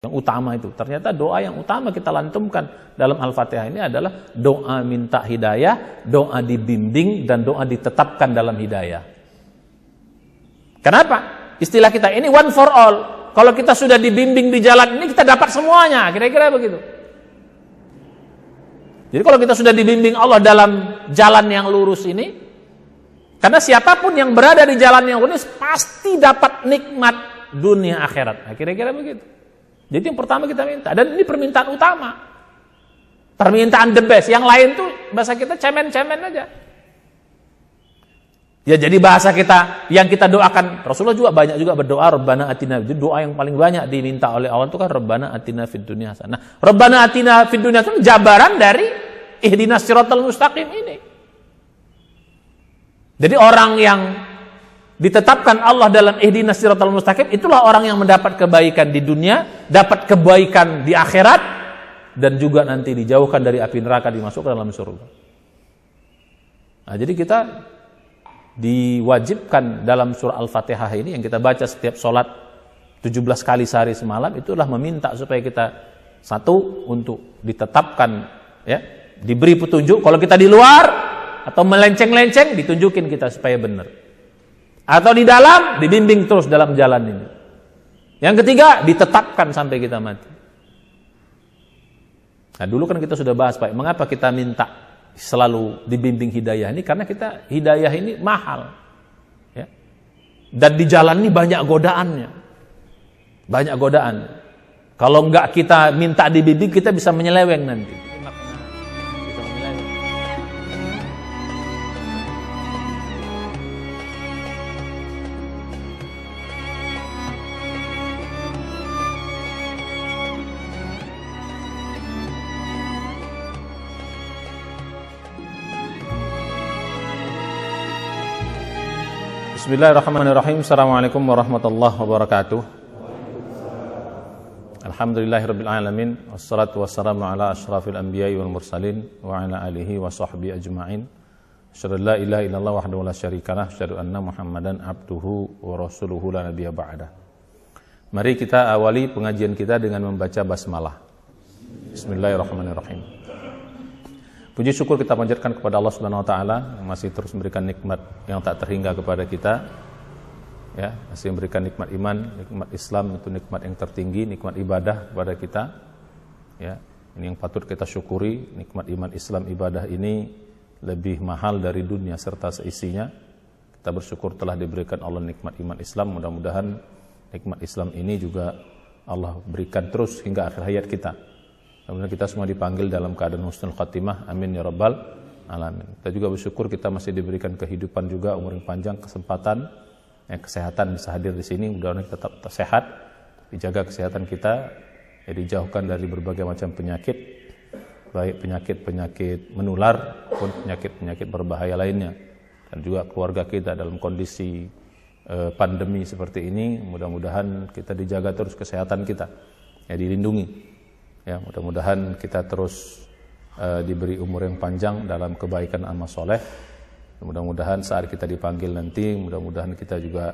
Yang utama itu. Ternyata doa yang utama kita lantumkan dalam Al-Fatihah ini adalah doa minta hidayah, doa dibimbing, dan doa ditetapkan dalam hidayah. Kenapa? Istilah kita ini one for all. Kalau kita sudah dibimbing di jalan ini, kita dapat semuanya. Kira-kira begitu. Jadi kalau kita sudah dibimbing Allah dalam jalan yang lurus ini, karena siapapun yang berada di jalan yang lurus pasti dapat nikmat dunia akhirat. Nah, kira-kira begitu. Jadi yang pertama kita minta, dan ini permintaan utama, permintaan the best. Yang lain tuh bahasa kita cemen-cemen aja. Ya jadi bahasa kita yang kita doakan, Rasulullah juga banyak juga berdoa Rabbana atina. Jadi doa yang paling banyak diminta oleh Allah itu kan Rabbana atina fid dunya hasanah. Nah, Rabbana atina fid dunya itu jabaran dari ihdinas siratal mustaqim ini. Jadi orang yang ditetapkan Allah dalam ihdinas siratal mustaqim, itulah orang yang mendapat kebaikan di dunia, dapat kebaikan di akhirat, dan juga nanti dijauhkan dari api neraka, dimasukkan dalam surga. Nah, jadi kita diwajibkan dalam surah Al-Fatihah ini yang kita baca setiap sholat 17 kali sehari semalam, itulah meminta supaya kita satu untuk ditetapkan, ya, diberi petunjuk. Kalau kita di luar atau melenceng-lenceng, ditunjukin kita supaya benar. Atau di dalam, dibimbing terus dalam jalan ini. Yang ketiga, ditetapkan sampai kita mati. Nah, dulu kan kita sudah bahas, Pak, mengapa kita minta selalu dibimbing hidayah ini? Karena kita hidayah ini mahal, ya. Dan di jalan ini banyak godaannya. Banyak godaan. Kalau enggak kita minta dibimbing, kita bisa menyeleweng nanti. Bismillahirrahmanirrahim. Assalamualaikum warahmatullahi wabarakatuh. Alhamdulillahirabbil alamin, wassalatu wassalamu ala asyrafil anbiya'i wal mursalin wa ala alihi wa sahbihi ajma'in. Asyhadu an la ilaha illallah wahdahu la syarikalah, asyhadu anna Muhammadan abduhu wa rasuluhu la nabiyya ba'dah. Mari kita awali pengajian kita dengan membaca basmalah. Bismillahirrahmanirrahim. Puji syukur kita panjatkan kepada Allah Subhanahu wa taala yang masih terus memberikan nikmat yang tak terhingga kepada kita. Ya, masih memberikan nikmat iman, nikmat Islam, itu nikmat yang tertinggi, nikmat ibadah kepada kita. Ya, ini yang patut kita syukuri, nikmat iman Islam ibadah ini lebih mahal dari dunia serta seisinya. Kita bersyukur telah diberikan Allah nikmat iman Islam, mudah-mudahan nikmat Islam ini juga Allah berikan terus hingga akhir hayat kita. Kemudian kita semua dipanggil dalam keadaan husnul khatimah. Amin ya rabbal alamin. Kita juga bersyukur kita masih diberikan kehidupan juga, umur yang panjang, kesempatan, kesehatan bisa hadir di sini. Mudah-mudahan kita tetap sehat, dijaga kesehatan kita, ya, dijauhkan dari berbagai macam penyakit, baik penyakit-penyakit menular maupun penyakit-penyakit berbahaya lainnya. Dan juga keluarga kita dalam kondisi pandemi seperti ini, mudah-mudahan kita dijaga terus kesehatan kita, ya, dilindungi. Ya, mudah-mudahan kita terus diberi umur yang panjang dalam kebaikan amal soleh. Mudah-mudahan saat kita dipanggil nanti, mudah-mudahan kita juga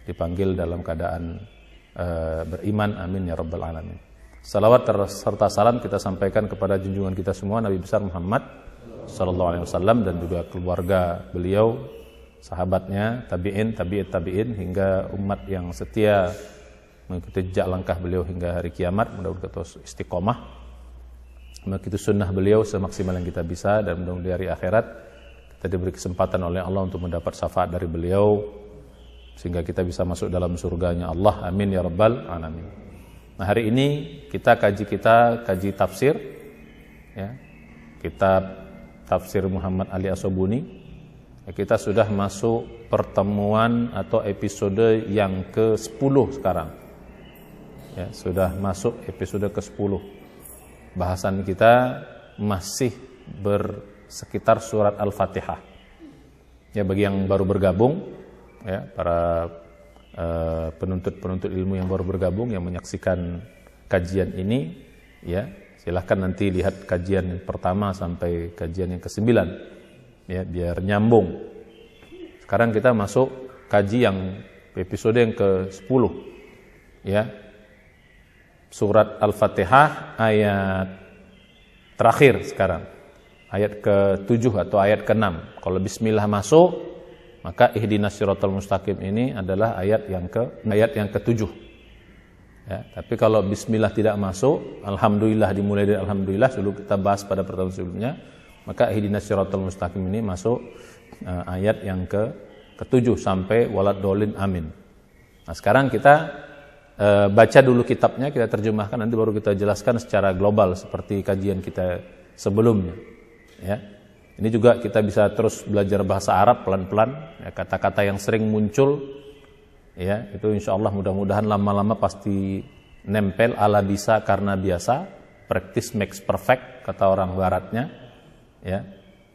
dipanggil dalam keadaan beriman. Amin ya rabbal alamin. Salawat serta salam kita sampaikan kepada junjungan kita semua, Nabi besar Muhammad sallallahu alaihi wasallam, dan juga keluarga beliau, sahabatnya, tabi'in, tabi'in, hingga umat yang setia mengikuti jejak langkah beliau hingga hari kiamat. Mudah-mudahan kita terus istiqomah mengikuti sunnah beliau semaksimal yang kita bisa, dan mudah-mudahan di hari akhirat kita diberi kesempatan oleh Allah untuk mendapat syafaat dari beliau sehingga kita bisa masuk dalam surganya Allah. Amin ya rabbal alamin. Nah, hari ini kita kaji tafsir, ya, kitab tafsir Muhammad Ali As-Sobuni. Ya, kita sudah masuk pertemuan atau episode yang ke-10 sekarang. Ya, sudah masuk episode ke-10. Bahasan kita masih bersekitar surat Al-Fatihah. Ya, bagi yang baru bergabung, ya, para penuntut ilmu yang baru bergabung yang menyaksikan kajian ini, ya, silahkan nanti lihat kajian yang pertama sampai kajian yang ke-9, ya, biar nyambung. Sekarang kita masuk kaji yang episode yang ke-10, ya. surat Al-Fatihah ayat terakhir sekarang. Ayat ke-7 atau ayat ke-6. Kalau bismillah masuk, maka ihdinas siratal mustaqim ini adalah ayat yang ke-7. Ya, tapi kalau bismillah tidak masuk, alhamdulillah dimulai dari alhamdulillah, dulu kita bahas pada pertemuan sebelumnya, maka ihdinas siratal mustaqim ini masuk ayat yang ke-7 sampai waladhdallin amin. Nah, sekarang kita baca dulu kitabnya, kita terjemahkan, nanti baru kita jelaskan secara global seperti kajian kita sebelumnya. Ya. Ini juga kita bisa terus belajar bahasa Arab pelan-pelan, ya, kata-kata yang sering muncul, ya, itu insyaallah mudah-mudahan lama-lama pasti nempel, ala bisa karena biasa, practice makes perfect kata orang baratnya, ya.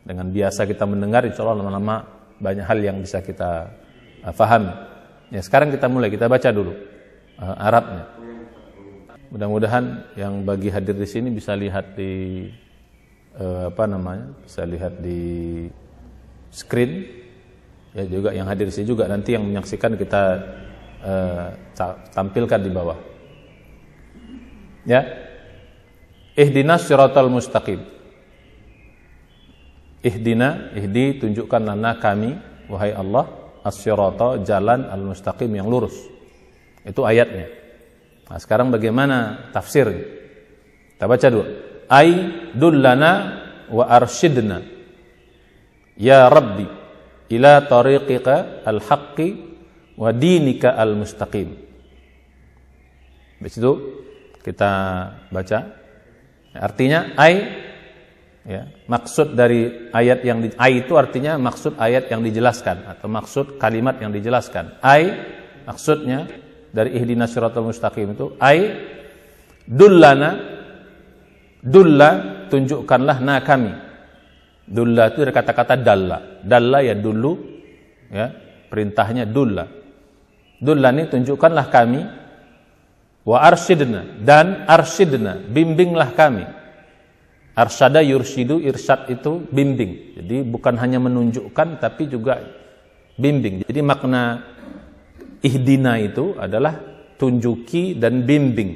Dengan biasa kita mendengar, insyaallah lama-lama banyak hal yang bisa kita fahami. Ya, sekarang kita mulai, kita baca dulu Arabnya. Mudah-mudahan yang bagi hadir di sini bisa lihat di bisa lihat di screen, ya, juga yang hadir di sini juga nanti yang menyaksikan kita tampilkan di bawah. Ya, ihdinas siratal mustaqim. Ihdi tunjukkan lana kami, wahai Allah, as-sirata jalan al-mustaqim yang lurus. Itu ayatnya. Nah, sekarang bagaimana tafsirnya? Kita baca dulu. Ai dullana wa arsyidna ya Rabbi ila tariqika al-haqqi wa dinika al-mustaqim. Habis itu kita baca. Artinya ya, maksud dari ayat yang ai itu artinya maksud ayat yang dijelaskan atau maksud kalimat yang dijelaskan. Maksudnya dari ihdinas siratal mustaqim itu dulla tunjukkanlah na kami. Dulla itu dari kata-kata dalla ya dulu, ya, perintahnya dulla ini tunjukkanlah kami, wa arsyidna dan arsyidna bimbinglah kami. Arsyada yursyidu, irsyad itu bimbing. Jadi bukan hanya menunjukkan tapi juga bimbing. Jadi makna ihdina itu adalah tunjuki dan bimbing.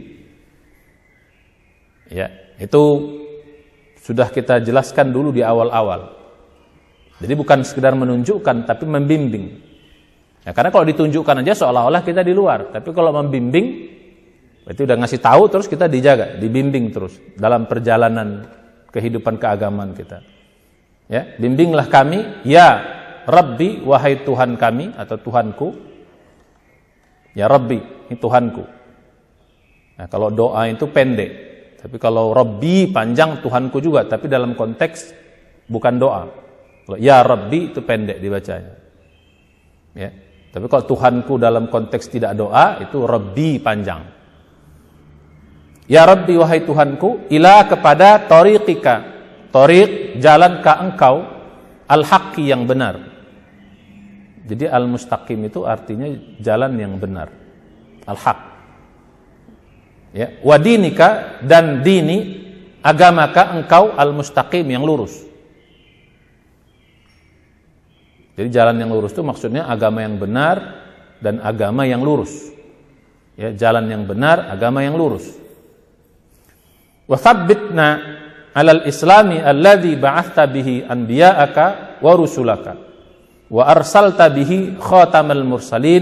Ya, itu sudah kita jelaskan dulu di awal-awal. Jadi bukan sekedar menunjukkan tapi membimbing. Ya, karena kalau ditunjukkan aja seolah-olah kita di luar. Tapi kalau membimbing berarti udah ngasih tahu terus kita dijaga, dibimbing terus dalam perjalanan kehidupan keagamaan kita. Ya, bimbinglah kami, ya Rabbi, wahai Tuhan kami atau Tuhanku. Ya Rabbi, ini Tuhanku. Nah, kalau doa itu pendek. Tapi kalau Rabbi panjang, Tuhanku juga, tapi dalam konteks bukan doa. Kalau ya Rabbi itu pendek dibacanya. Ya. Tapi kalau Tuhanku dalam konteks tidak doa, itu Rabbi panjang. Ya Rabbi, wahai Tuhanku, ila kepada tariqika. Tariq, jalan ka engkau, al-haqqi yang benar. Jadi al-mustaqim itu artinya jalan yang benar. Al-haq. Ya, wa dinika dan dini, agamaka engkau al-mustaqim yang lurus. Jadi jalan yang lurus itu maksudnya agama yang benar dan agama yang lurus. Ya, jalan yang benar, agama yang lurus. Wa tsabbitna 'alal islami alladzi ba'athta bihi anbiya'aka wa rusulaka wa arsalta bihi khatamal mursalin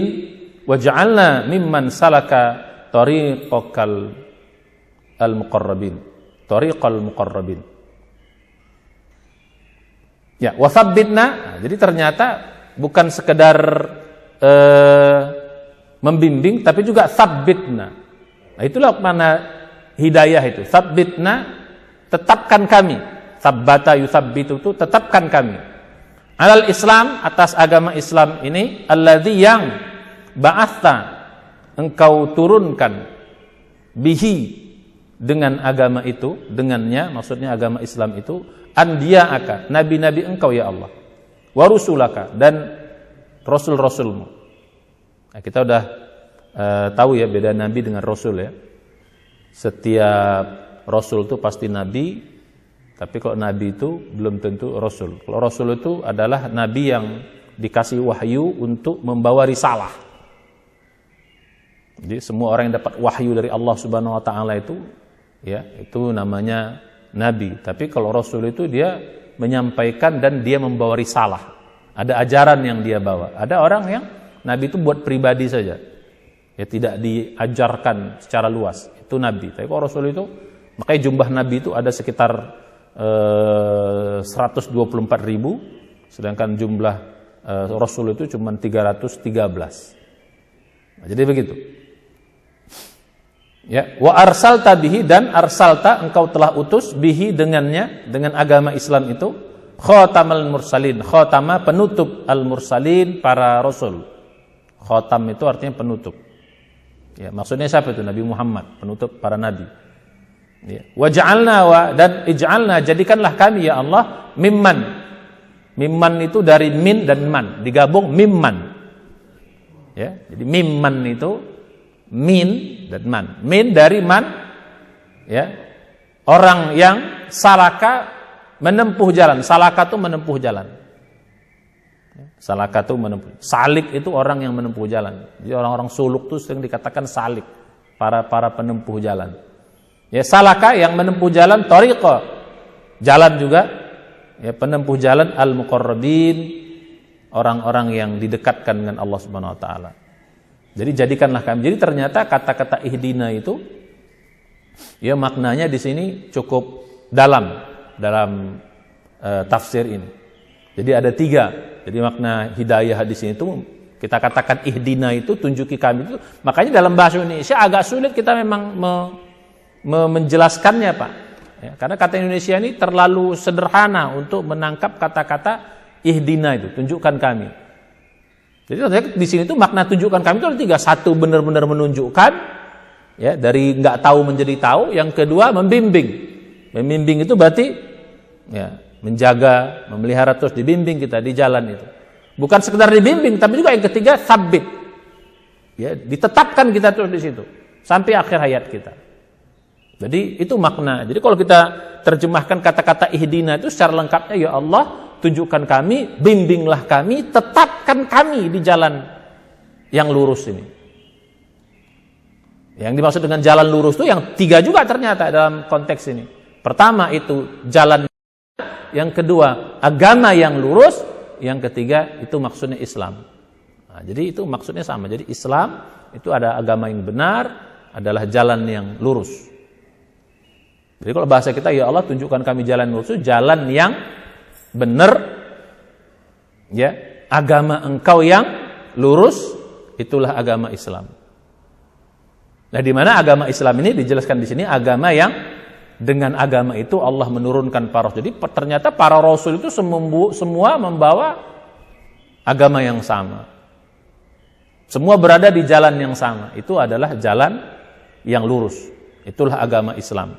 waj'alna mimman salaka tariqal muqarrabin. Ya, wasabbitna. Jadi ternyata bukan sekedar membimbing tapi juga sabbitna. Nah, itulah mana hidayah itu. Sabbitna, tetapkan kami. Sabbata yusabbitu itu tetapkan kami. Alal Islam, atas agama Islam ini, alladzi yang ba'atha engkau turunkan bihi dengan agama itu, dengannya maksudnya agama Islam itu, anbiya'aka, nabi-nabi engkau ya Allah, wa rusulaka dan rasul-rasulmu. Nah, kita udah tahu ya beda nabi dengan rasul ya. Setiap rasul itu pasti nabi, tapi kalau nabi itu belum tentu rasul. Kalau rasul itu adalah nabi yang dikasih wahyu untuk membawa risalah. Jadi semua orang yang dapat wahyu dari Allah Subhanahu wa taala itu ya, itu namanya nabi. Tapi kalau rasul itu dia menyampaikan dan dia membawa risalah. Ada ajaran yang dia bawa. Ada orang yang nabi itu buat pribadi saja. Ya tidak diajarkan secara luas. Itu nabi. Tapi kalau rasul itu, makanya jumlah nabi itu ada sekitar 124.000, sedangkan jumlah rasul itu cuma 313. Nah, jadi begitu. Ya, wa arsalta bihi, dan arsalta engkau telah utus bihi dengannya, dengan agama Islam itu, khatamal mursalin. Khatama penutup, al mursalin para rasul. Khatam itu artinya penutup. Ya, maksudnya siapa itu? Nabi Muhammad, penutup para nabi. Ya. Waj'alna, dan ij'alna, jadikanlah kami ya Allah mimman. Mimman itu dari min dan man, digabung mimman. Ya, jadi mimman itu min dan man. Min dari man, ya. Orang yang salaka menempuh jalan. Salaka itu menempuh jalan. Salaka itu menempuh. Salik itu orang yang menempuh jalan. Jadi orang-orang suluk itu sering dikatakan salik, para penempuh jalan. Ya, salaka yang menempuh jalan, thariqa jalan juga. Ya, penempuh jalan, al-muqarrabin, orang-orang yang didekatkan dengan Allah Subhanahu wa taala. Jadi jadikanlah kami. Jadi ternyata kata-kata ihdina itu ya maknanya di sini cukup dalam tafsir ini. Jadi ada 3. Jadi makna hidayah di sini itu kita katakan ihdina itu tunjuki kami itu. Makanya dalam bahasa Indonesia agak sulit kita memang menjelaskannya, Pak. Ya, karena kata Indonesia ini terlalu sederhana untuk menangkap kata-kata ihdina itu, tunjukkan kami. Jadi di sini tuh makna tunjukkan kami itu ada 3. Satu, benar-benar menunjukkan, ya, dari nggak tahu menjadi tahu. Yang kedua, membimbing. Membimbing itu berarti ya, menjaga, memelihara, terus dibimbing kita di jalan itu. Bukan sekedar dibimbing, tapi juga yang ketiga sabit. Ya, ditetapkan kita terus di situ sampai akhir hayat kita. Jadi itu makna. Jadi kalau kita terjemahkan kata-kata ihdina itu secara lengkapnya, ya Allah, tunjukkan kami, bimbinglah kami, tetapkan kami di jalan yang lurus ini. Yang dimaksud dengan jalan lurus itu yang 3 juga ternyata dalam konteks ini. Pertama itu jalan, yang kedua agama yang lurus, yang ketiga itu maksudnya Islam. Nah, jadi itu maksudnya sama. Jadi Islam itu ada agama yang benar, adalah jalan yang lurus. Jadi kalau bahasa kita, ya Allah tunjukkan kami jalan lurus, itu jalan yang benar, ya, agama engkau yang lurus, itulah agama Islam. Nah, di mana agama Islam ini dijelaskan di sini agama yang dengan agama itu Allah menurunkan para rasul. Jadi ternyata para rasul itu semua membawa agama yang sama. Semua berada di jalan yang sama. Itu adalah jalan yang lurus. Itulah agama Islam.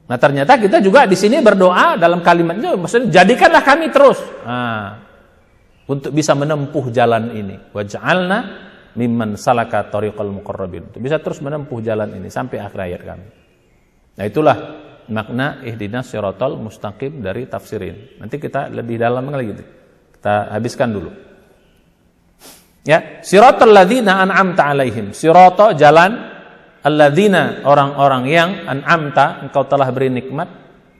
Nah, ternyata kita juga di sini berdoa dalam kalimat itu, maksudnya jadikanlah kami terus untuk bisa menempuh jalan ini. Waj'alna mimman salaka tariqal muqarrabin. Untuk bisa terus menempuh jalan ini sampai akhir hayat kami. Nah, itulah makna ihdinas siratal mustaqim dari tafsirin. Nanti kita lebih dalam lagi. Kita habiskan dulu. Ya, siratal ladzina an'amta alaihim. Sirata jalan, alladzina orang-orang yang an'amta engkau telah beri nikmat.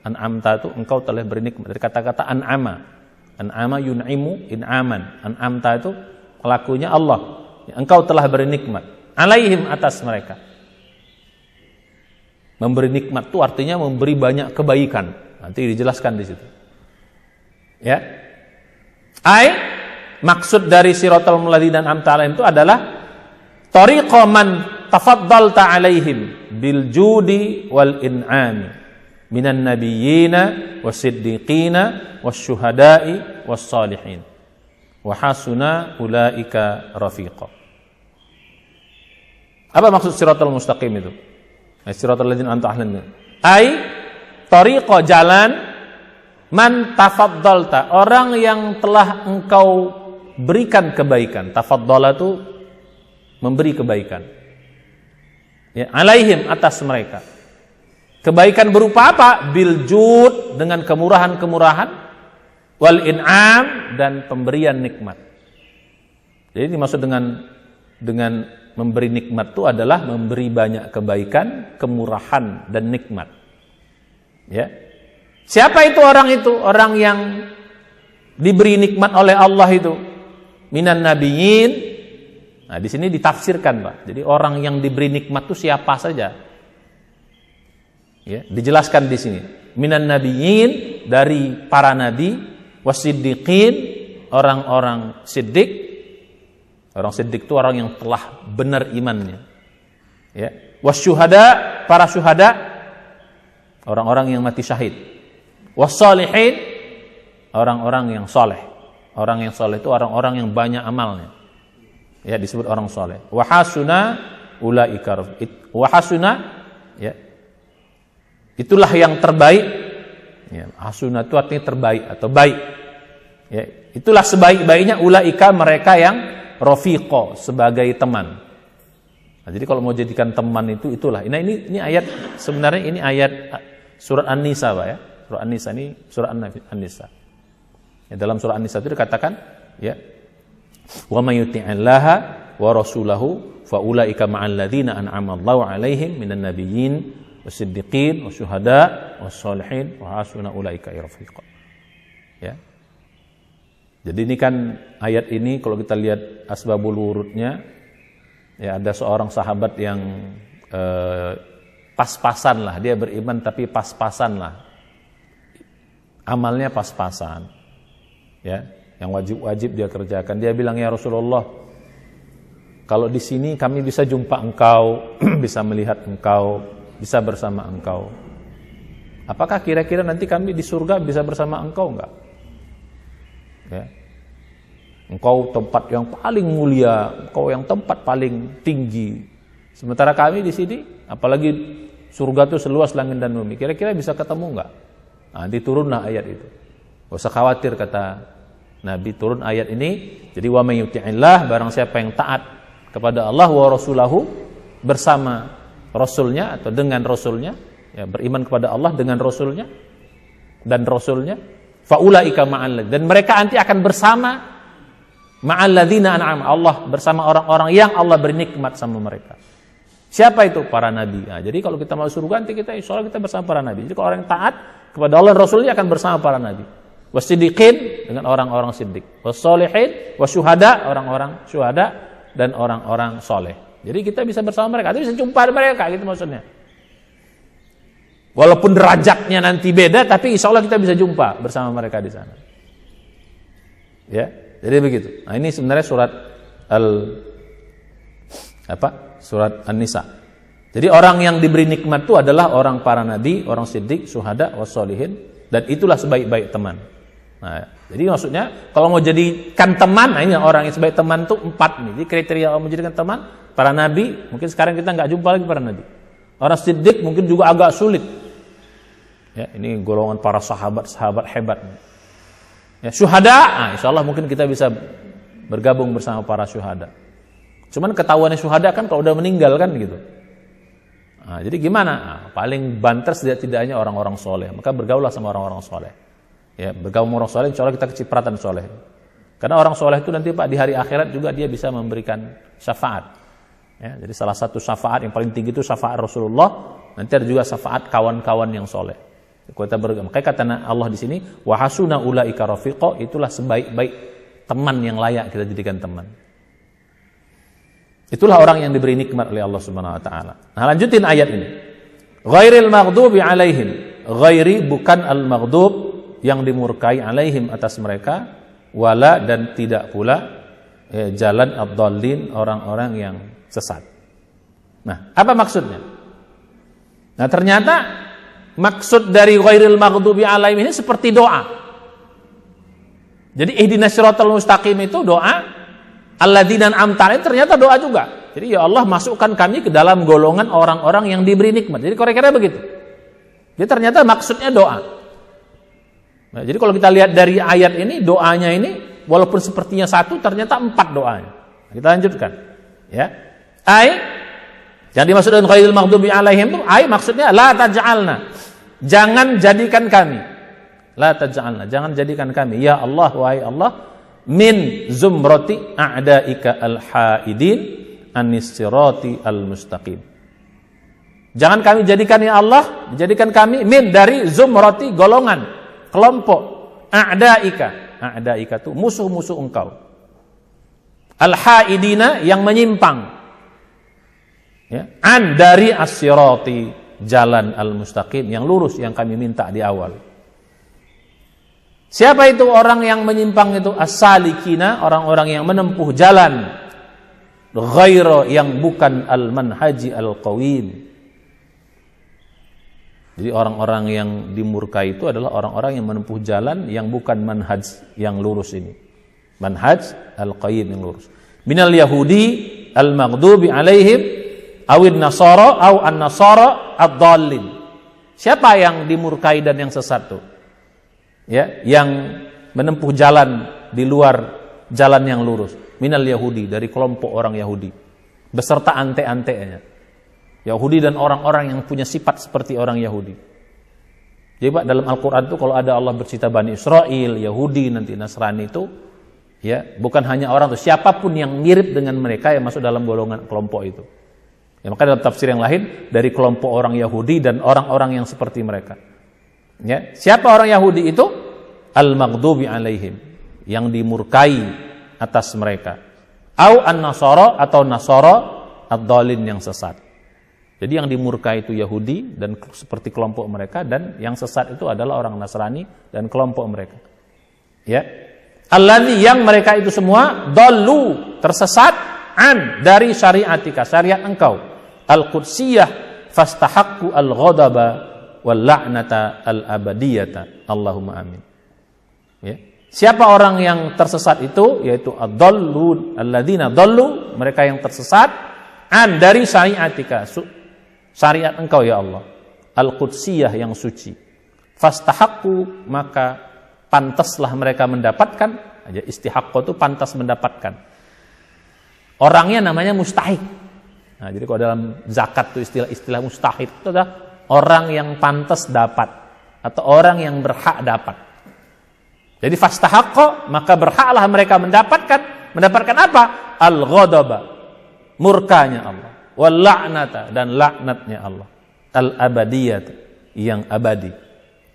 An'amta itu engkau telah beri nikmat. Dari kata-kata an'ama. An'ama yun'imu in'aman. An'amta itu pelakunya Allah. Engkau telah beri nikmat alaihim, atas mereka. Memberi nikmat itu artinya memberi banyak kebaikan. Nanti dijelaskan di situ. Ya. Maksud dari siratal ladzina an'amta alaihim itu adalah tariqa man tafaddalta alaihim bil judi wal in'ami minan nabiyyina wasiddiqina wasyuhada'i wassalihin wa hasuna ulaika rafiqa. Apa maksud siratal mustaqim itu? Siratal ladzina an'amta alaihim. Tariqa jalan man tafaddalta, orang yang telah engkau berikan kebaikan. Tafaddala itu memberi kebaikan. Ya, alaihim, atas mereka. Kebaikan berupa apa? Bil jud, dengan kemurahan-kemurahan, wal in'am, dan pemberian nikmat. Jadi dimaksud dengan memberi nikmat itu adalah memberi banyak kebaikan, kemurahan dan nikmat. Ya. Siapa itu orang itu? Orang yang diberi nikmat oleh Allah itu minan nabiyyin. Nah, di sini ditafsirkan, Pak. Jadi orang yang diberi nikmat itu siapa saja? Ya, dijelaskan di sini. Minan nabiyyin, dari para nabi, wasiddiqin, orang-orang siddiq. Orang siddiq itu orang yang telah benar imannya. Ya, wasyuhada, para syuhada, orang-orang yang mati syahid. Wassalihin, orang-orang yang soleh. Orang yang soleh itu orang-orang yang banyak amalnya. Ya, disebut orang soleh. Wahasuna ulaika wahasuna, ya, itulah yang terbaik. Ya, hasuna itu artinya terbaik atau baik. Ya, itulah sebaik-baiknya ulaika, mereka yang rafiqo, sebagai teman. Nah, jadi kalau mau jadikan teman itu itulah. Nah, ini ayat, sebenarnya ini ayat surat An-Nisa, Pak, ya. Surah An-Nisa ini surah An-Nisa. Ya, dalam surah An-Nisa itu dikatakan, ya, wa may yuti'illaha wa rasulahu fa ulaika ma'al ladzina an'ama Allahu 'alaihim minan nabiyyin wasiddiqin wasyuhada wassalihin wa hasuna ulaika rafiqa. Ya. Jadi ini kan ayat ini kalau kita lihat asbabul wurudnya, ya, ada seorang sahabat yang pas-pasan lah, dia beriman tapi pas-pasan lah. Amalnya pas-pasan. Ya, yang wajib-wajib dia kerjakan. Dia bilang, ya Rasulullah, kalau di sini kami bisa jumpa engkau, bisa melihat engkau, bisa bersama engkau. Apakah kira-kira nanti kami di surga bisa bersama engkau enggak? Ya. Engkau tempat yang paling mulia, engkau yang tempat paling tinggi. Sementara kami di sini, apalagi surga itu seluas langit dan bumi. Kira-kira bisa ketemu enggak? Nah, diturunlah ayat itu. Gak usah khawatir, kata Nabi, turun ayat ini. Jadi wa may yuti'illah, barang siapa yang taat kepada Allah wa rasulahu, bersama rasulnya atau dengan rasulnya, ya, beriman kepada Allah dengan rasulnya dan rasulnya, fa ulaika ma'al, dan mereka nanti akan bersama ma'al ladzina an'ama Allah, bersama orang-orang yang Allah beri nikmat sama mereka. Siapa itu? Para nabi. Nah, jadi kalau kita masuk surga nanti kita insyaallah kita bersama para nabi. Jadi kalau orang yang taat kepada Allah dan Rasulnya akan bersama para nabi. Wasiddiqin, dengan orang-orang siddiq. Wassalihin, wasyuhada, orang-orang syuhada, dan orang-orang soleh. Jadi kita bisa bersama mereka, bisa jumpa mereka, gitu maksudnya. Walaupun derajatnya nanti beda, tapi insya Allah kita bisa jumpa bersama mereka di sana. Ya, jadi begitu. Nah, ini sebenarnya surat Surat An-Nisa. Jadi orang yang diberi nikmat itu adalah orang para nabi, orang siddiq, syuhada, wassalihin, dan itulah sebaik-baik teman. Nah, jadi maksudnya kalau mau jadikan teman, nah ini orang yang sebaik teman itu 4 nih. Jadi kriteria orang menjadikan teman, para nabi, mungkin sekarang kita nggak jumpa lagi para nabi. Orang siddiq mungkin juga agak sulit. Ya, ini golongan para sahabat-sahabat hebat. Ya, syuhada, nah, insyaallah mungkin kita bisa bergabung bersama para syuhada. Cuman ketahuannya syuhada kan kalau udah meninggal kan gitu. Nah, jadi gimana? Nah, paling banter setidaknya orang-orang soleh. Maka bergaulah sama orang-orang soleh. Ya, bergaul sama orang soleh, insya Allah kita kecipratan soleh. Karena orang soleh itu nanti Pak di hari akhirat juga dia bisa memberikan syafaat. Ya, jadi salah satu syafaat yang paling tinggi itu syafaat Rasulullah. Nanti ada juga syafaat kawan-kawan yang soleh. Kita bergabung. Makanya kata Allah di sini, wa hasuna ulaika rafiqa, itulah sebaik-baik teman yang layak kita jadikan teman. Itulah orang yang diberi nikmat oleh Allah Subhanahu wa taala. Nah, lanjutin ayat ini. Ghairil maghdubi alaihim. Ghairi, bukan al-maghdub, yang dimurkai alaihim, atas mereka, wala, dan tidak pula jalan ad-dallin, orang-orang yang sesat. Nah, apa maksudnya? Nah, ternyata maksud dari ghairil maghdubi alaihim ini seperti doa. Jadi ihdinas siratal mustaqim itu doa. Alladzina an'amta alaihim ternyata doa juga. Jadi ya Allah, masukkan kami ke dalam golongan orang-orang yang diberi nikmat. Jadi kira-kira begitu. Jadi ternyata maksudnya doa. Nah, jadi kalau kita lihat dari ayat ini, doanya ini walaupun sepertinya satu, ternyata 4 doanya. Kita lanjutkan. Ya. Yang dimaksud dengan ghairil maghdubi alaihim itu maksudnya la taj'alna. Jangan jadikan kami. La taj'alna, jangan jadikan kami. Ya Allah, wahai Allah, min zumrati a'daika al-haidin, anis sirati al-mustaqim. Jangan kami jadikan ya Allah, jadikan kami min dari zumrati golongan, kelompok, a'daika itu musuh-musuh engkau. Al-haidina yang menyimpang. Ya, an dari as-sirati jalan al-mustaqim yang lurus yang kami minta di awal. Siapa itu orang yang menyimpang itu? As-salikina, orang-orang yang menempuh jalan ghaira yang bukan al-manhaji al-qawim. Jadi orang-orang yang dimurkai itu adalah orang-orang yang menempuh jalan yang bukan manhaj yang lurus ini. Manhaj al-qawim yang lurus. Minal yahudi al-maghdubi alaihim awin nasara aw an-nasara ad-dallin. Siapa yang dimurkai dan yang sesat tuh? Ya, yang menempuh jalan di luar jalan yang lurus. Minal Yahudi, dari kelompok orang Yahudi beserta ante-antenya. Yahudi dan orang-orang yang punya sifat seperti orang Yahudi. Jadi Pak, dalam Al-Quran itu kalau ada Allah bercerita Bani Israel, Yahudi, nanti Nasrani itu, ya bukan hanya orang itu, siapapun yang mirip dengan mereka yang masuk dalam golongan kelompok itu. Ya, maka dalam tafsir yang lain dari kelompok orang Yahudi dan orang-orang yang seperti mereka. Ya, siapa orang Yahudi itu? Al-maghdubi alaihim, yang dimurkai atas mereka. Au an-nasara atau nasara ad-dhalin yang sesat. Jadi yang dimurkai itu Yahudi dan seperti kelompok mereka, dan yang sesat itu adalah orang Nasrani dan kelompok mereka. Ya. Alladzi, yang mereka itu semua dallu, tersesat an dari syariatika, syariat engkau. Al-qudsiyah fastahaqqu al-ghadaba wal la'nata al-abadiyata. Allahumma amin. Ya. Siapa orang yang tersesat itu? Yaitu ad-dallun alladzina dallu, mereka yang tersesat an dari syariatika, syariat engkau ya Allah. Al-qudsiyah yang suci. Fastahaqqu, maka pantaslah mereka mendapatkan. Aja istihaqqo itu pantas mendapatkan. Orangnya namanya mustahik. Nah, jadi kalau dalam zakat itu istilah mustahik itu adalah orang yang pantas dapat atau orang yang berhak dapat. Jadi fastahaqqa, maka berhaklah mereka mendapatkan apa? Al-ghadaba, murkanya Allah, wal la'nata, dan laknatnya Allah, al-abadiyat, yang abadi.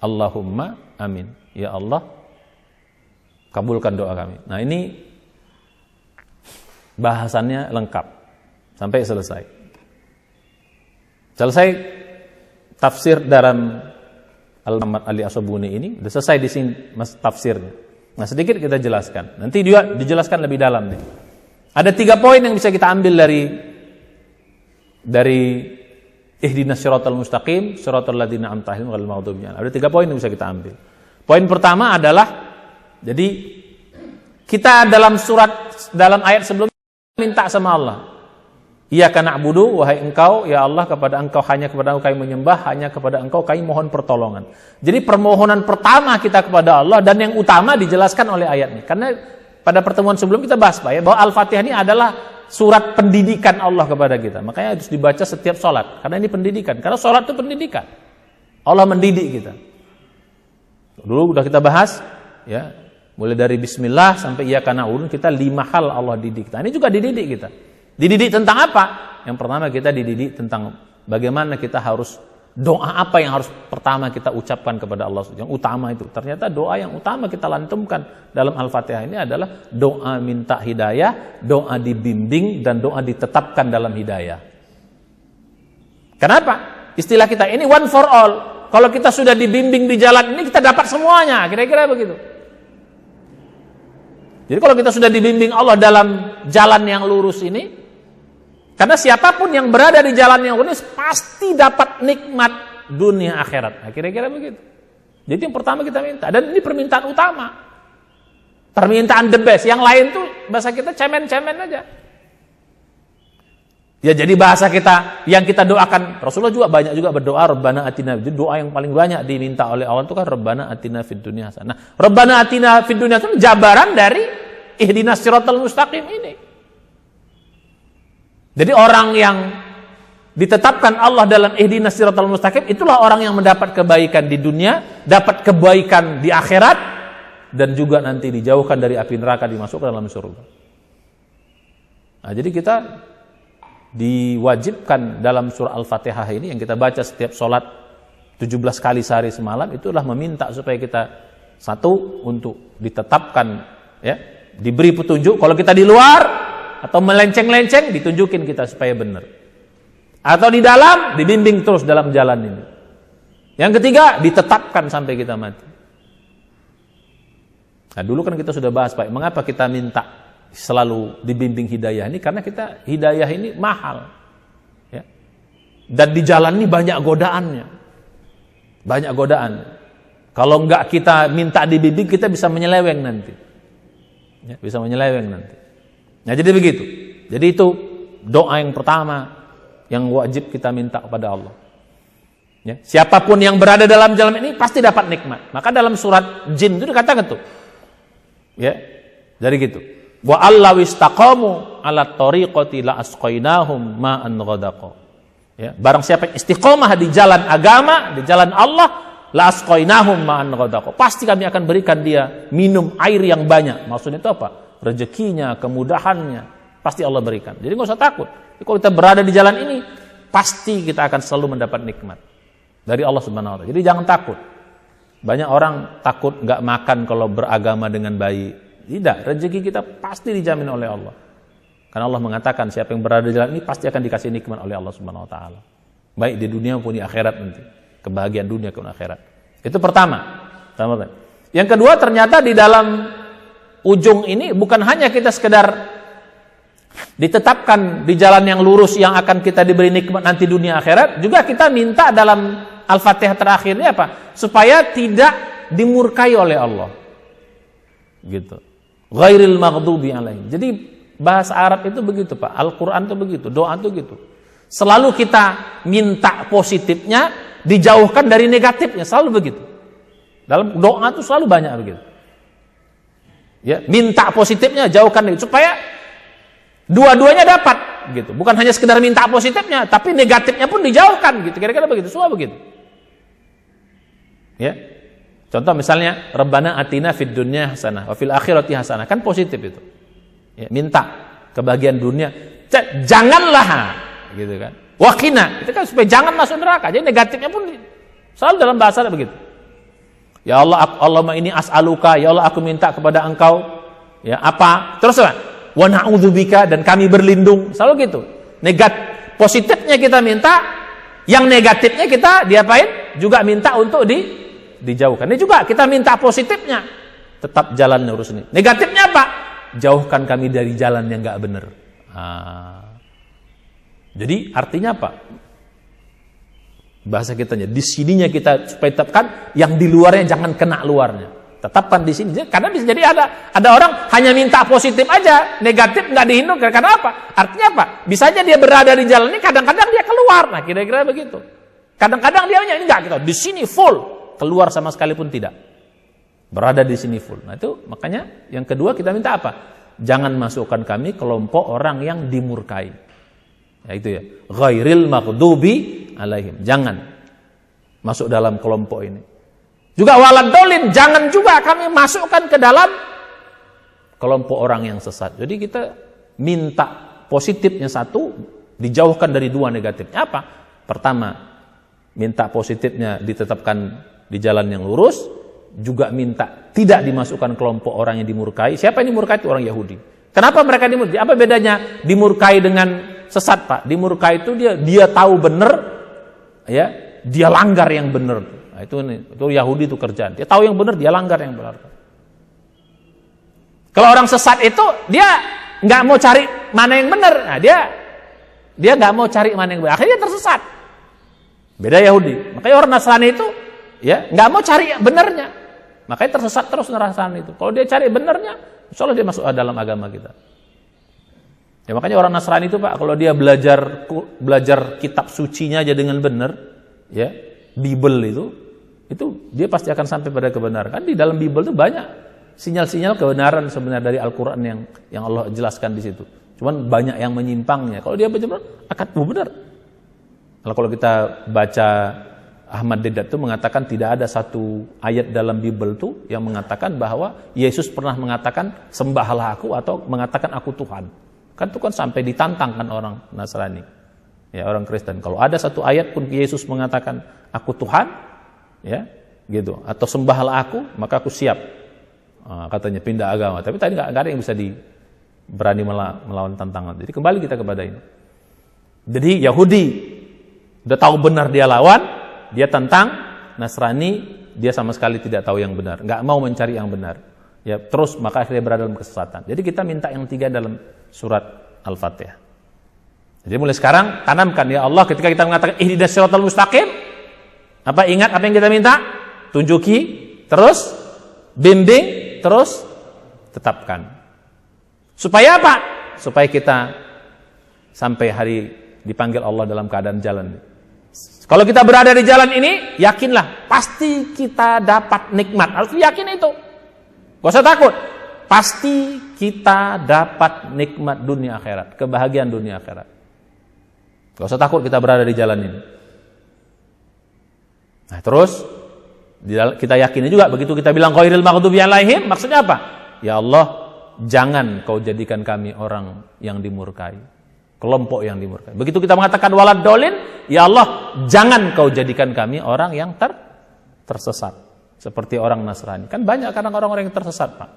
Allahumma amin. Ya Allah, kabulkan doa kami. Nah, ini bahasannya lengkap sampai selesai. Selesai tafsir dalam Al-Muhammad Ali As-Sabuni ini sudah selesai di sini tafsirnya. Nah, sedikit kita jelaskan. Nanti dia dijelaskan lebih dalam nih. Ada 3 poin yang bisa kita ambil dari ihdinas siratal mustaqim, siratal ladzina an'amta 'alaihim ghairil maghdubi 'alaihim. Ada 3 poin yang bisa kita ambil. Poin pertama adalah, jadi kita dalam ayat sebelumnya minta sama Allah. Iyyaka na'budu, wahai engkau ya Allah, hanya kepada engkau kami menyembah, hanya kepada engkau kami mohon pertolongan. Jadi permohonan pertama kita kepada Allah dan yang utama dijelaskan oleh ayat ini. Karena pada pertemuan sebelum kita bahas Pak ya, bahwa Al-Fatihah ini adalah surat pendidikan Allah kepada kita. Makanya harus dibaca setiap sholat, karena ini pendidikan. Karena sholat itu pendidikan. Allah mendidik kita. Dulu udah kita bahas ya, mulai dari bismillah sampai iyyaka na'budu, kita 5 hal Allah didik kita. Ini juga dididik kita. Dididik tentang apa? Yang pertama kita dididik tentang bagaimana kita harus, doa apa yang harus pertama kita ucapkan kepada Allah. Yang utama itu. Ternyata doa yang utama kita lantumkan dalam Al-Fatihah ini adalah doa minta hidayah, doa dibimbing, dan doa ditetapkan dalam hidayah. Kenapa? Istilah kita ini one for all. Kalau kita sudah dibimbing di jalan ini, kita dapat semuanya. Kira-kira begitu. Jadi kalau kita sudah dibimbing Allah dalam jalan yang lurus ini, karena siapapun yang berada di jalan yang lurus pasti dapat nikmat dunia akhirat. Nah, kira-kira begitu. Jadi yang pertama kita minta, dan ini permintaan utama. Permintaan the best. Yang lain tuh bahasa kita cemen-cemen aja. Ya, jadi bahasa kita yang kita doakan, Rasulullah juga banyak juga berdoa Rabbana atina. Jadi doa yang paling banyak diminta oleh Allah itu kan Rabbana atina fid dunya hasanah. Nah, Rabbana atina fid dunya itu jabaran dari ihdinas siratal mustaqim ini. Jadi orang yang ditetapkan Allah dalam ihdinas siratal mustaqim, itulah orang yang mendapat kebaikan di dunia, dapat kebaikan di akhirat, dan juga nanti dijauhkan dari api neraka, dimasukkan dalam surga. Nah, jadi kita diwajibkan dalam surah Al-Fatihah ini yang kita baca setiap sholat 17 kali sehari semalam, itulah meminta supaya kita satu untuk ditetapkan, ya, diberi petunjuk. Kalau kita di luar atau melenceng-lenceng, ditunjukin kita supaya benar. Atau di dalam, dibimbing terus dalam jalan ini. Yang ketiga, ditetapkan sampai kita mati. Nah, dulu kan kita sudah bahas, Pak, mengapa kita minta selalu dibimbing hidayah ini? Karena kita hidayah ini mahal, ya. Dan di jalan ini banyak godaannya, banyak godaan. Kalau enggak kita minta dibimbing, kita bisa menyeleweng nanti, ya, bisa menyeleweng nanti. Nah, jadi begitu. Jadi itu doa yang pertama yang wajib kita minta kepada Allah. Ya, siapapun yang berada dalam jalan ini pasti dapat nikmat. Maka dalam surat Jin itu dikatakan tuh, ya, dari gitu. Wa allaw istaqamu ala tariqati la asqainahum ma'an ghadaqa. Ya, barang siapa yang istiqomah di jalan agama, di jalan Allah, la asqainahum ma'an ghadaqa. Pasti kami akan berikan dia minum air yang banyak. Maksudnya itu apa? Rezekinya, kemudahannya, pasti Allah berikan. Jadi enggak usah takut. Kalau kita berada di jalan ini, pasti kita akan selalu mendapat nikmat dari Allah Subhanahu wa taala. Jadi jangan takut. Banyak orang takut enggak makan kalau beragama dengan baik. Tidak, rezeki kita pasti dijamin oleh Allah. Karena Allah mengatakan siapa yang berada di jalan ini pasti akan dikasih nikmat oleh Allah Subhanahu wa taala. Baik di dunia maupun di akhirat nanti. Kebahagiaan dunia maupun akhirat. Itu pertama. Yang kedua, ternyata di dalam ujung ini bukan hanya kita sekedar ditetapkan di jalan yang lurus yang akan kita diberi nikmat nanti dunia akhirat, juga kita minta dalam Al-Fatihah terakhirnya apa? Supaya tidak dimurkai oleh Allah. Gitu. Ghairil maghdubi alaihim. Jadi bahasa Arab itu begitu, Pak. Al-Qur'an itu begitu, doa itu gitu. Selalu kita minta positifnya, dijauhkan dari negatifnya, selalu begitu. Dalam doa itu selalu banyak begitu. Ya, minta positifnya, jauhkan dari, supaya dua-duanya dapat gitu. Bukan hanya sekedar minta positifnya, tapi negatifnya pun dijauhkan gitu. Kira-kira begitu, semua begitu. Ya. Contoh misalnya Rabbana atina fid dunya hasanah wa fil akhirati hasanah, kan positif itu. Ya, minta kebahagiaan dunia. Janganlah gitu kan. Waqina, itu kan supaya jangan masuk neraka. Jadi negatifnya pun selalu dalam bahasa begitu. Ya Allah, Allahumma ini as'aluka, ya Allah aku minta kepada Engkau, ya apa? Terus apa? Wa na'udzubika, dan kami berlindung. Selalu gitu. Positifnya kita minta, yang negatifnya kita diapain? Juga minta untuk dijauhkan. Ini juga kita minta positifnya, tetap jalan lurus ini. Negatifnya apa? Jauhkan kami dari jalan yang enggak benar. Jadi artinya apa? Bahasa kitanya, di sininya kita supaya tetapkan, yang di luarnya jangan kena luarnya. Tetapkan di sini. Karena bisa jadi ada orang hanya minta positif aja, negatif nggak dihindarkan. Karena apa? Artinya apa? Bisa aja dia berada di jalan ini, kadang-kadang dia keluar. Nah, kira-kira begitu. Kadang-kadang dia ini enggak gitu. Di sini full, keluar sama sekali pun tidak. Berada di sini full. Nah, itu makanya yang kedua kita minta apa? Jangan masukkan kami kelompok orang yang dimurkai. Ya itu ya. Ghairil maghdubi alaihim. Jangan masuk dalam kelompok ini. Juga waladolin, jangan juga kami masukkan ke dalam kelompok orang yang sesat. Jadi kita minta positifnya satu, dijauhkan dari dua negatifnya. Apa? Pertama, minta positifnya ditetapkan di jalan yang lurus, juga minta tidak dimasukkan kelompok orang yang dimurkai. Siapa yang dimurkai? Itu orang Yahudi. Kenapa mereka dimurkai? Apa bedanya dimurkai dengan sesat, Pak? Dimurkai itu dia tahu benar, ya, dia langgar yang benar. Nah, itu Yahudi itu kerjaan. Dia tahu yang benar, dia langgar yang benar. Kalau orang sesat itu dia nggak mau cari mana yang benar. Nah, dia nggak mau cari mana yang benar. Akhirnya tersesat. Beda Yahudi. Makanya orang Nasrani itu ya nggak mau cari benarnya. Makanya tersesat terus Nasrani itu. Kalau dia cari benarnya, insya Allah dia masuk dalam agama kita. Ya makanya orang Nasrani itu, Pak, kalau dia belajar kitab sucinya aja dengan benar, ya, Bible itu dia pasti akan sampai pada kebenaran. Kan di dalam Bible itu banyak sinyal-sinyal kebenaran sebenarnya dari Al-Qur'an yang Allah jelaskan di situ. Cuman banyak yang menyimpangnya. Kalau dia baca benar, akan benar. Kalau kita baca Ahmad Dedat itu mengatakan tidak ada satu ayat dalam Bible itu yang mengatakan bahwa Yesus pernah mengatakan sembahlah aku atau mengatakan aku Tuhan. Kan itu kan sampai ditantangkan orang Nasrani, ya orang Kristen. Kalau ada satu ayat pun Yesus mengatakan aku Tuhan, ya gitu, atau sembahlah aku, maka aku siap. Katanya pindah agama. Tapi tadi nggak ada yang bisa berani melawan tantangan. Jadi kembali kita kepada ini. Jadi Yahudi udah tahu benar dia lawan, dia tantang. Nasrani dia sama sekali tidak tahu yang benar, nggak mau mencari yang benar. Ya terus maka akhirnya berada dalam kesesatan. Jadi kita minta yang 3 dalam surat Al-Fatihah. Jadi mulai sekarang tanamkan ya Allah ketika kita mengatakan ihdinas siratal mustaqim, apa ingat apa yang kita minta? Tunjuki, terus bimbing, terus tetapkan. Supaya apa? Supaya kita sampai hari dipanggil Allah dalam keadaan jalan. Kalau kita berada di jalan ini, yakinlah pasti kita dapat nikmat. Harus yakin itu. Gak usah takut. Pasti kita dapat nikmat dunia akhirat, kebahagiaan dunia akhirat. Gak usah takut kita berada di jalan ini. Nah, terus kita yakini juga begitu kita bilang ghairil maghdubi alaihim, maksudnya apa? Ya Allah, jangan kau jadikan kami orang yang dimurkai. Kelompok yang dimurkai. Begitu kita mengatakan walad dolin, ya Allah, jangan kau jadikan kami orang yang tersesat. Seperti orang Nasrani. Kan banyak kadang orang-orang yang tersesat, Pak.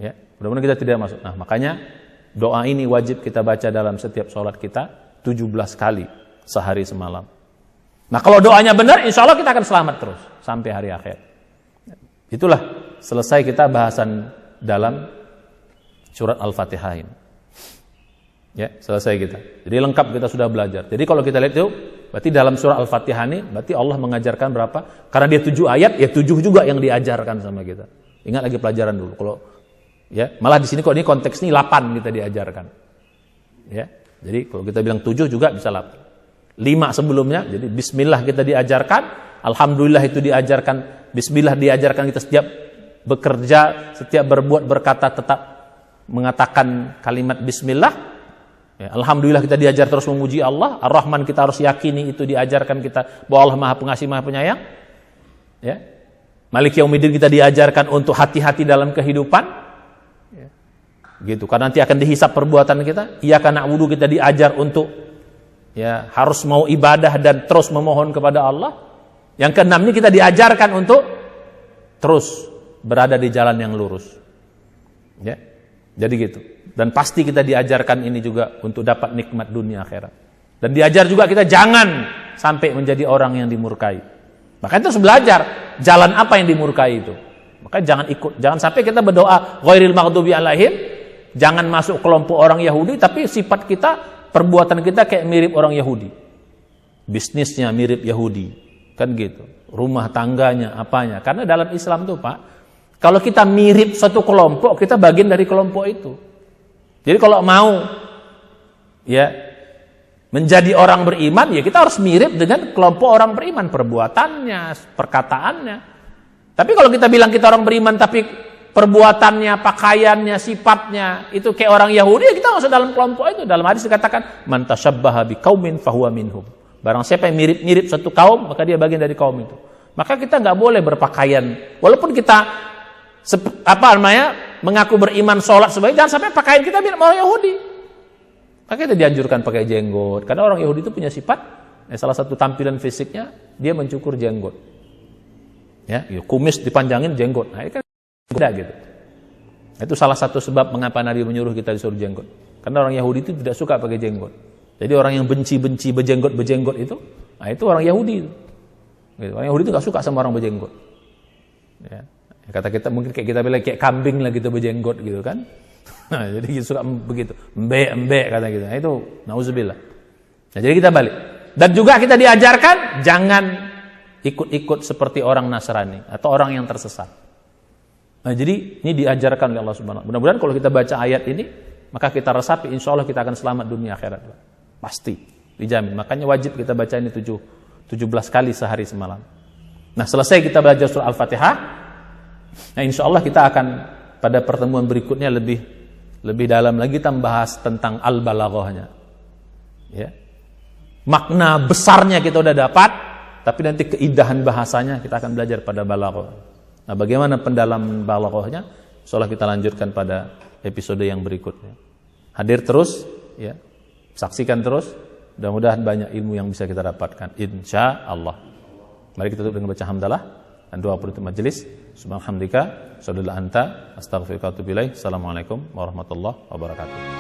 Ya, mudah-mudahan kita tidak masuk. Nah, makanya doa ini wajib kita baca dalam setiap sholat kita 17 kali sehari semalam. Nah, kalau doanya benar, insya Allah kita akan selamat terus sampai hari akhir. Itulah selesai kita bahasan dalam surat Al-Fatihah ini. Ya, selesai kita. Jadi lengkap kita sudah belajar. Jadi kalau kita lihat itu, berarti dalam surah Al-Fatihah ini, berarti Allah mengajarkan berapa? Karena dia 7 ayat, ya 7 juga yang diajarkan sama kita. Ingat lagi pelajaran dulu. Kalau ya, malah di sini kok ini konteks ini 8 kita diajarkan. Ya. Jadi kalau kita bilang 7 juga bisa 8. 5 sebelumnya, jadi bismillah kita diajarkan, alhamdulillah itu diajarkan, bismillah diajarkan kita setiap bekerja, setiap berbuat, berkata tetap mengatakan kalimat bismillah. Ya, alhamdulillah kita diajar terus memuji Allah. Ar-Rahman kita harus yakini itu diajarkan kita bahwa Allah Maha Pengasih Maha Penyayang. Ya. Maliki Yaumiddin kita diajarkan untuk hati-hati dalam kehidupan. Ya. Gitu. Karena nanti akan dihisap perbuatan kita. Iyyaka na'budu kita diajar untuk ya harus mau ibadah dan terus memohon kepada Allah. Yang keenam ini kita diajarkan untuk terus berada di jalan yang lurus. Ya. Jadi gitu. Dan pasti kita diajarkan ini juga untuk dapat nikmat dunia akhirat. Dan diajar juga kita jangan sampai menjadi orang yang dimurkai. Maka itu harus belajar jalan apa yang dimurkai itu. Maka jangan ikut, jangan sampai kita berdoa ghairil maghdubi alaihim, jangan masuk kelompok orang Yahudi tapi sifat kita, perbuatan kita kayak mirip orang Yahudi. Bisnisnya mirip Yahudi. Kan gitu. Rumah tangganya, apanya. Karena dalam Islam tuh, Pak, kalau kita mirip satu kelompok, kita bagian dari kelompok itu. Jadi kalau mau ya menjadi orang beriman, ya kita harus mirip dengan kelompok orang beriman, perbuatannya, perkataannya. Tapi kalau kita bilang kita orang beriman tapi perbuatannya, pakaiannya, sifatnya itu kayak orang Yahudi, ya kita masuk dalam kelompok itu. Dalam hadis dikatakan man tasyabbaha biqaumin fahuwa minhum. Barang siapa yang mirip-mirip satu kaum, maka dia bagian dari kaum itu. Maka kita nggak boleh berpakaian walaupun kita mengaku beriman, sholat sebagai, jangan sampai pakaian kita mirip orang Yahudi. Maka kita dianjurkan pakai jenggot. Karena orang Yahudi itu punya sifat, salah satu tampilan fisiknya dia mencukur jenggot. Ya, kumis dipanjangin jenggot. Nah, ini kan beda gitu. Itu salah satu sebab mengapa Nabi menyuruh kita disuruh jenggot. Karena orang Yahudi itu tidak suka pakai jenggot. Jadi orang yang benci-benci berjenggot itu, nah itu orang Yahudi. Gitu. Orang Yahudi itu nggak suka sama orang berjenggot. Ya. Kata kita mungkin kayak kita bilang kayak kambing lah gitu berjenggot gitu kan. Nah, jadi suka begitu, embek kata gitu. Nah, itu nauzubillah. Nah, jadi kita balik. Dan juga kita diajarkan jangan ikut-ikut seperti orang Nasrani atau orang yang tersesat. Nah, jadi ini diajarkan oleh Allah Subhanahu wa taala. Mudah-mudahan kalau kita baca ayat ini, maka kita resapi, insya Allah kita akan selamat dunia akhirat. Pasti, dijamin. Makanya wajib kita baca ini 17 kali sehari semalam. Nah, selesai kita belajar surah Al-Fatihah. Nah, insya Allah kita akan pada pertemuan berikutnya lebih dalam lagi kita membahas tentang al-balaghahnya. Ya. Makna besarnya kita udah dapat, tapi nanti keindahan bahasanya kita akan belajar pada balaghah. Nah, bagaimana pendalaman balaghahnya? Insya Allah kita lanjutkan pada episode yang berikutnya. Hadir terus, ya. Saksikan terus. Mudah-mudahan banyak ilmu yang bisa kita dapatkan, insya Allah. Mari kita tutup dengan baca hamdalah dan doa penutup majelis. Subhanallah, anta, astaghfiruka wa atubu ilaik. Assalamualaikum warahmatullahi wabarakatuh.